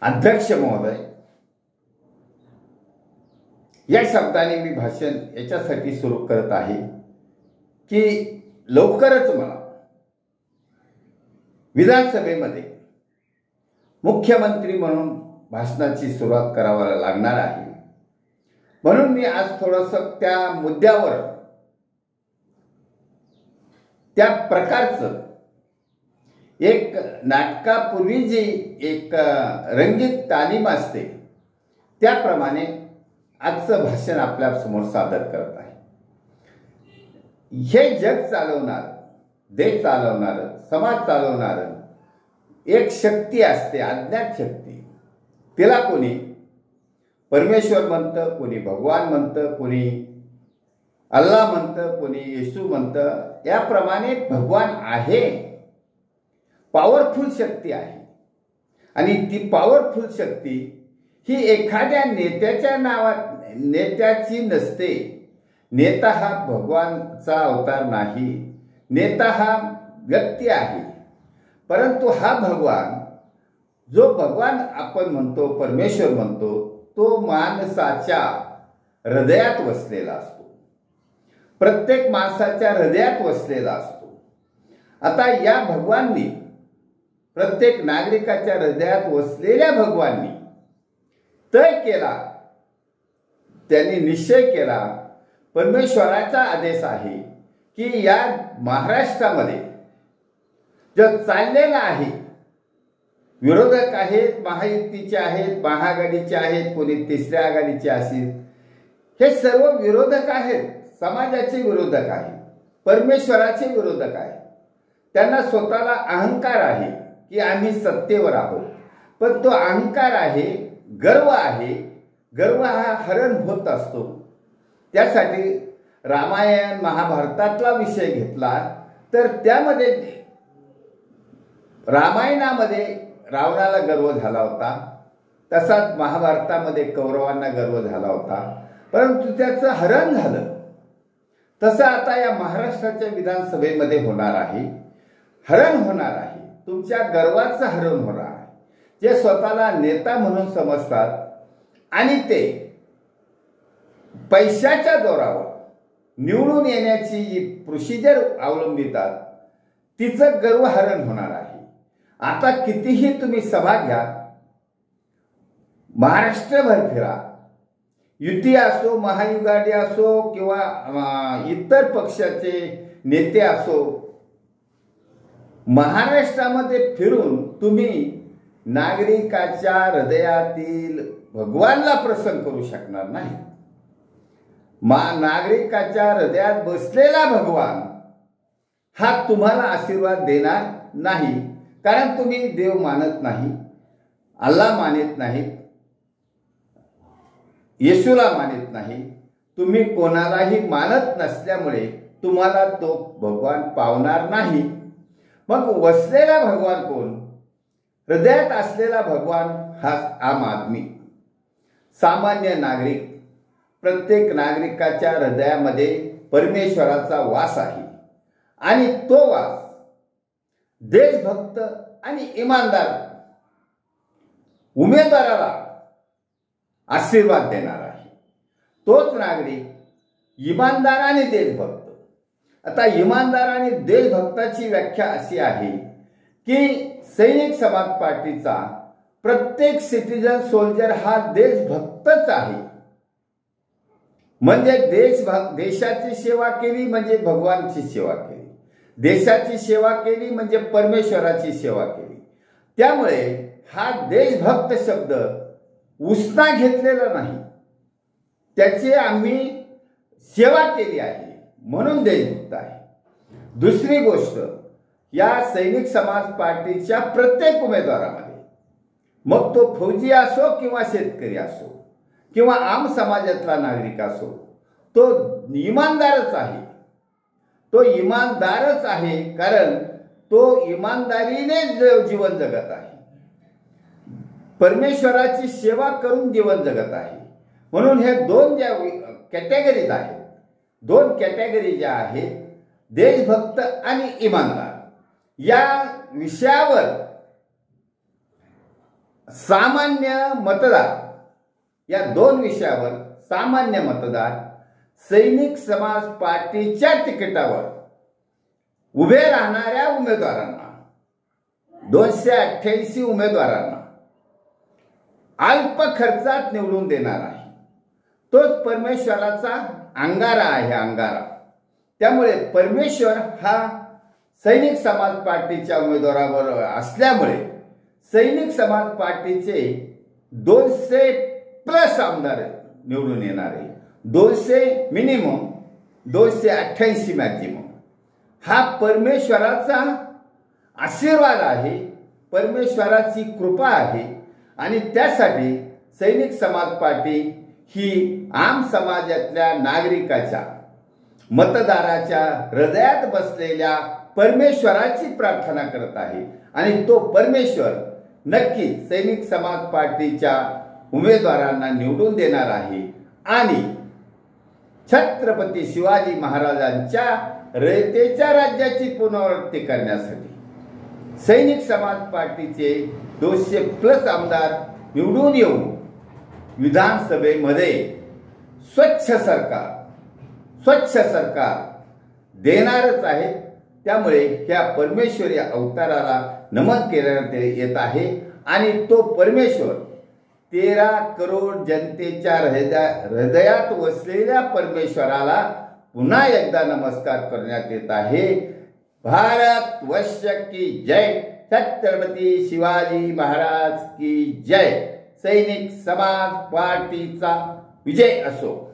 अध्यक्ष महोदय, या शब्दाने मी भाषण याच्यासाठी सुरू करत आहे की लवकरच मला विधानसभेमध्ये मुख्यमंत्री म्हणून भाषणाची सुरुवात करावी लागणार आहे. म्हणून मी आज थोडंसं त्या मुद्द्यावर, त्या प्रकारचं एक नाटकापूर्वी जी एक रंगीत तालीम असते त्याप्रमाणे आजचं भाषण आपल्या समोर सादर करत आहे. हे जग चालवणार, देश चालवणार, समाज चालवणार एक शक्ती असते, अज्ञात शक्ती. तिला कोणी परमेश्वर म्हणतं, कोणी भगवान म्हणतं, कोणी अल्लाह म्हणतं, कोणी येशू म्हणतं. याप्रमाणे भगवान आहे, पॉवरफुल शक्ती आहे. आणि ती पॉवरफुल शक्ती ही एखाद्या नेत्याची नसते. नेता हा भगवानचा अवतार नाही, नेता हा व्यक्ती आहे. परंतु हा भगवान, जो भगवान आपण म्हणतो, परमेश्वर म्हणतो, तो माणसाच्या हृदयात वसलेला असतो. प्रत्येक माणसाच्या हृदयात वसलेला असतो. आता या भगवाननी, प्रत्येक नागरिकाच्या हृदयात वसलेल्या भगवाननी तय केला, त्यांनी निश्चय केला, परमेश्वराचा आदेश आहे की या महाराष्ट्रामध्ये जो चाललेला आहे, विरोधक आहेत, महायुतीचे आहेत, महाआघाडीचे आहेत, कोणी तिसऱ्या आघाडीचे असतील, हे सर्व विरोधक आहेत, समाजाचे विरोधक आहेत, परमेश्वराचे विरोधक आहेत. त्यांना स्वतःला अहंकार आहे की आम्ही सत्तेवर आहोत. पण तो अहंकार आहे, गर्व आहे. गर्व हा हरण होत असतो. त्यासाठी रामायण महाभारतातला विषय घेतला तर त्यामध्ये रामायणामध्ये रावणाला गर्व झाला होता, तसाच महाभारतामध्ये कौरवांना गर्व झाला होता, परंतु त्याचं हरण झालं. तसं आता या महाराष्ट्राच्या विधानसभेमध्ये होणार आहे, हरण होणार आहे. तुमच्या गर्वाचं हरण होणार आहे. जे स्वतःला नेता म्हणून समजतात आणि ते पैशाच्या जोरावर निवडून येण्याची जी प्रोसिजर अवलंबितात, तिचं गर्व हरण होणार आहे. आता कितीही तुम्ही सभा घ्या, महाराष्ट्रभर फिरा, युती असो, महायुगाडी असो किंवा इतर पक्षाचे नेते असो, महाराष्ट्रामध्ये फिरून तुम्ही नागरिकाच्या हृदयातील भगवानला प्रसन्न करू शकणार नाही. नागरिकाच्या हृदयात बसलेला भगवान हा तुम्हाला आशीर्वाद देणार नाही, कारण तुम्ही देव मानत नाही, अल्लाह मानत नाही, येशूला मानत नाही. तुम्ही कोणालाही मानत नसल्यामुळे तुम्हाला तो भगवान पावणार नाही. मग वसलेला भगवान कोण? हृदयात असलेला भगवान हा आम आदमी, सामान्य नागरिक. प्रत्येक नागरिकाच्या हृदयामध्ये परमेश्वराचा वास आहे आणि तो वास देशभक्त आणि इमानदार उमेदवाराला आशीर्वाद देणार आहे. तोच नागरिक इमानदार आणि देशभक्त. आता इमानदार आणि देशभक्ताची व्याख्या अशी आहे की सैनिक समाज पार्टीचा प्रत्येक सिटीजन सोल्जर हा देशभक्तच आहे. म्हणजे देशाची सेवा केली म्हणजे भगवानची सेवा केली, देशाची सेवा केली म्हणजे परमेश्वराची सेवा केली. त्यामुळे हा देशभक्त शब्द उसना घेतलेला नाही, त्याची आम्ही सेवा केली आहे म्हणून देशभक्त आहे. दुसरी गोष्ट, या सैनिक समाज पार्टीच्या प्रत्येक उमेदवारामध्ये, मग तो फौजी असो किंवा शेतकरी असो किंवा आम समाजातला नागरिक असो, तो इमानदारच आहे. तो इमानदारच आहे कारण तो इमानदारीने जीवन जगत आहे, परमेश्वराची सेवा करून जीवन जगत आहे. म्हणून हे दोन ज्या कॅटेगरीज आहेत, दोन कॅटेगरी ज्या आहेत, देशभक्त आणि इमानदार, या विषयावर सामान्य मतदार या दोन विषयावर सामान्य मतदार सैनिक समाज पार्टीच्या तिकिटावर उभे राहणाऱ्या उमेदवारांना 288 उमेदवारांना अल्प खर्चात निवडून देणार आहे। तोच परमेश्वराचा अंगारा आहे, अंगारा। त्यामुळे परमेश्वर हा सैनिक समाज पार्टीच्या उमेदवारावर असल्यामुळे सैनिक समाज पार्टीचे 200+ आमदार निवडून येणार आहे। 200 मिनिमम, 288 मॅक्झिमम। हा परमेश्वराचा आशीर्वाद आहे, परमेश्वराची कृपा आहे आणि त्यासाठी सैनिक समाज पार्टी ही आम समाजातल्या नागरिकाच्या मतदाराच्या हृदयात बसलेल्या परमेश्वराची प्रार्थना करत आहे आणि तो परमेश्वर नक्कीच सैनिक समाज पार्टीच्या उमेदवारांना निवडून देणार आहे आणि छत्रपती शिवाजी महाराजांच्या रयतेच्या राज्याची पुनरावृत्ती करण्यासाठी सैनिक समाज पार्टीचे 200+ आमदार निवडून येऊन विधानसभेमध्ये स्वच्छ सरकार देणारच आहे। त्यामुळे ह्या परमेश्वरी अवताराला नमन करण्यात येत आहे आणि तो परमेश्वर 13 करोड जनतेच्या हृदयात वसलेल्या परमेश्वराला पुन्हा एकदा नमस्कार करण्यात येत आहे। भारत वर्ष की जय, छत्रपती शिवाजी महाराज की जय, सैनिक समाज पार्टीचा विजय असो।